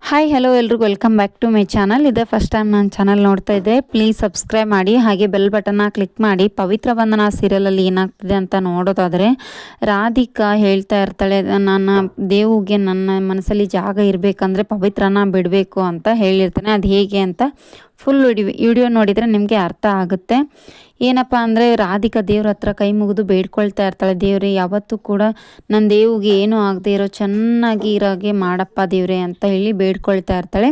Hi hello ಎಲ್ರಿಗೂ welcome back to my channel. ಇದೇ first time ನನ್ನ ಚಾನಲ್ ನೋಡ್ತಾ ಇದ್ದೆ, ಪ್ಲೀಸ್ ಸಬ್ಸ್ಕ್ರೈಬ್ ಮಾಡಿ, ಹಾಗೆ ಬೆಲ್ ಬಟನ್ನ ಕ್ಲಿಕ್ ಮಾಡಿ. ಪವಿತ್ರ ಬಂಧನ ಸೀರಿಯಲಲ್ಲಿ ಏನಾಗ್ತಿದೆ ಅಂತ ನೋಡೋದಾದರೆ, ರಾಧಿಕಾ ಹೇಳ್ತಾ ಇರ್ತಾಳೆ, ನನ್ನ ದೇವುಗೆ ನನ್ನ ಮನಸ್ಸಲ್ಲಿ ಜಾಗ ಇರಬೇಕಂದ್ರೆ ಪವಿತ್ರನ ಬಿಡಬೇಕು ಅಂತ ಹೇಳಿರ್ತಾನೆ. ಅದು ಹೇಗೆ ಅಂತ ಫುಲ್ ವಿಡಿಯೋ ನೋಡಿದರೆ ನಿಮಗೆ ಅರ್ಥ ಆಗುತ್ತೆ. ಏನಪ್ಪ ಅಂದರೆ, ರಾಧಿಕಾ ದೇವ್ರ ಹತ್ರ ಕೈ ಮುಗಿದು ಬೇಡ್ಕೊಳ್ತಾ ಇರ್ತಾಳೆ, ದೇವ್ರೆ ಯಾವತ್ತೂ ಕೂಡ ನನ್ನ ದೇವಿಗೆ ಏನೂ ಆಗದೆ ಇರೋ ಚೆನ್ನಾಗಿ ಇರೋಗೆ ಮಾಡಪ್ಪ ದೇವ್ರೆ ಅಂತ ಹೇಳಿ ಬೇಡ್ಕೊಳ್ತಾ ಇರ್ತಾಳೆ.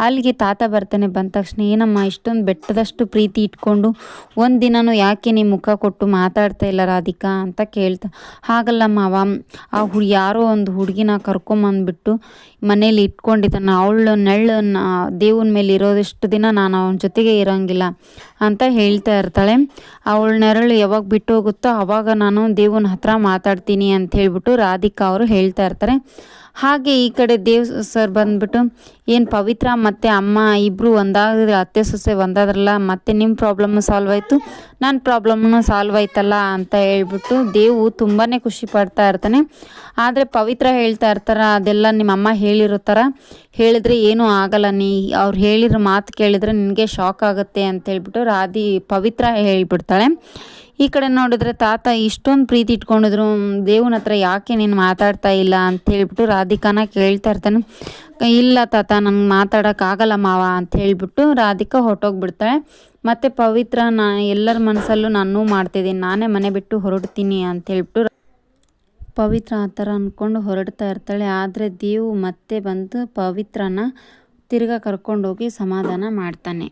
ಅಲ್ಲಿಗೆ ತಾತ ಬರ್ತಾನೆ. ಬಂದ ತಕ್ಷಣ, ಏನಮ್ಮ ಇಷ್ಟೊಂದು ಬೆಟ್ಟದಷ್ಟು ಪ್ರೀತಿ ಇಟ್ಕೊಂಡು ಒಂದು ದಿನನೂ ಯಾಕೆ ನೀವು ಮುಖ ಕೊಟ್ಟು ಮಾತಾಡ್ತಾ ಇಲ್ಲ ರಾಧಿಕಾ ಅಂತ ಕೇಳ್ತಾ. ಹಾಗಲ್ಲ ಮಾವ, ಯಾರೋ ಒಂದು ಹುಡುಗಿನ ಕರ್ಕೊಂಬಂದ್ಬಿಟ್ಟು ಮನೇಲಿ ಇಟ್ಕೊಂಡಿದ್ದಾನೆ, ಅವಳು ನೆಳ್ಳನ್ನು ದೇವನ ಮೇಲೆ ಇರೋದಷ್ಟು ದಿನ ನಾನು ಅವನ ಜೊತೆಗೆ ಇರೋಂಗಿಲ್ಲ ಅಂತ ಹೇಳ್ತಾ ಇರ್ತಾಳೆ. ಅವಳ ನೆರಳು ಯಾವಾಗ ಬಿಟ್ಟು ಹೋಗುತ್ತೋ ಆವಾಗ ನಾನು ದೇವನ ಹತ್ರ ಮಾತಾಡ್ತೀನಿ ಅಂತ ಹೇಳ್ಬಿಟ್ಟು ರಾಧಿಕಾ ಅವರು ಹೇಳ್ತಾ ಇರ್ತಾರೆ. ಹಾಗೆ ಈ ಕಡೆ ದೇವ್ ಸರ್ ಬಂದ್ಬಿಟ್ಟು, ಏನು ಪವಿತ್ರ ಮತ್ತು ಅಮ್ಮ ಇಬ್ಬರು ಒಂದಾಗಿದ್ರೆ, ಅತ್ತೆ ಸೊಸೆ ಒಂದಾದ್ರಲ್ಲ, ಮತ್ತು ನಿಮ್ಮ ಪ್ರಾಬ್ಲಮ್ಮು ಸಾಲ್ವ್ ಆಯಿತು, ನನ್ನ ಪ್ರಾಬ್ಲಮ್ಮು ಸಾಲ್ವ್ ಆಯ್ತಲ್ಲ ಅಂತ ಹೇಳ್ಬಿಟ್ಟು ದೇವು ತುಂಬಾ ಖುಷಿ ಪಡ್ತಾ ಇರ್ತಾನೆ. ಆದರೆ ಪವಿತ್ರ ಹೇಳ್ತಾ ಇರ್ತಾರೆ, ಅದೆಲ್ಲ ನಿಮ್ಮ ಅಮ್ಮ ಹೇಳಿರೋ ಥರ ಹೇಳಿದ್ರೆ ಏನೂ ಆಗಲ್ಲ, ಅವ್ರು ಹೇಳಿರೋ ಮಾತು ಕೇಳಿದರೆ ನಿನಗೆ ಶಾಕ್ ಆಗುತ್ತೆ ಅಂತ ಹೇಳ್ಬಿಟ್ಟು ಪವಿತ್ರ ಹೇಳ್ಬಿಡ್ತಾಳೆ. ಈ ಕಡೆ ನೋಡಿದ್ರೆ ತಾತ ಇಷ್ಟೊಂದು ಪ್ರೀತಿ ಇಟ್ಕೊಂಡಿದ್ರು, ದೇವನ ಹತ್ರ ಯಾಕೆ ನೀನು ಮಾತಾಡ್ತಾ ಇಲ್ಲ ಅಂತ ಹೇಳ್ಬಿಟ್ಟು ರಾಧಿಕಾನ ಕೇಳ್ತಾ ಇರ್ತಾನೆ. ಇಲ್ಲ ತಾತ, ನನಗೆ ಮಾತಾಡೋಕ್ಕಾಗಲ್ಲ ಮಾವ ಅಂತ ಹೇಳ್ಬಿಟ್ಟು ರಾಧಿಕಾ ಹೊರಟೋಗ್ಬಿಡ್ತಾಳೆ. ಮತ್ತು ಪವಿತ್ರ, ಎಲ್ಲರ ಮನಸ್ಸಲ್ಲೂ ನಾನು ಮಾಡ್ತಿದ್ದೀನಿ, ನಾನೇ ಮನೆ ಬಿಟ್ಟು ಹೊರಡ್ತೀನಿ ಅಂತ ಹೇಳ್ಬಿಟ್ಟು ಪವಿತ್ರ ಆ ಥರ ಅಂದ್ಕೊಂಡು ಹೊರಡ್ತಾ ಇರ್ತಾಳೆ. ಆದರೆ ದೇವು ಮತ್ತೆ ಬಂದು ಪವಿತ್ರನ ತಿರ್ಗಾ ಕರ್ಕೊಂಡೋಗಿ ಸಮಾಧಾನ ಮಾಡ್ತಾನೆ.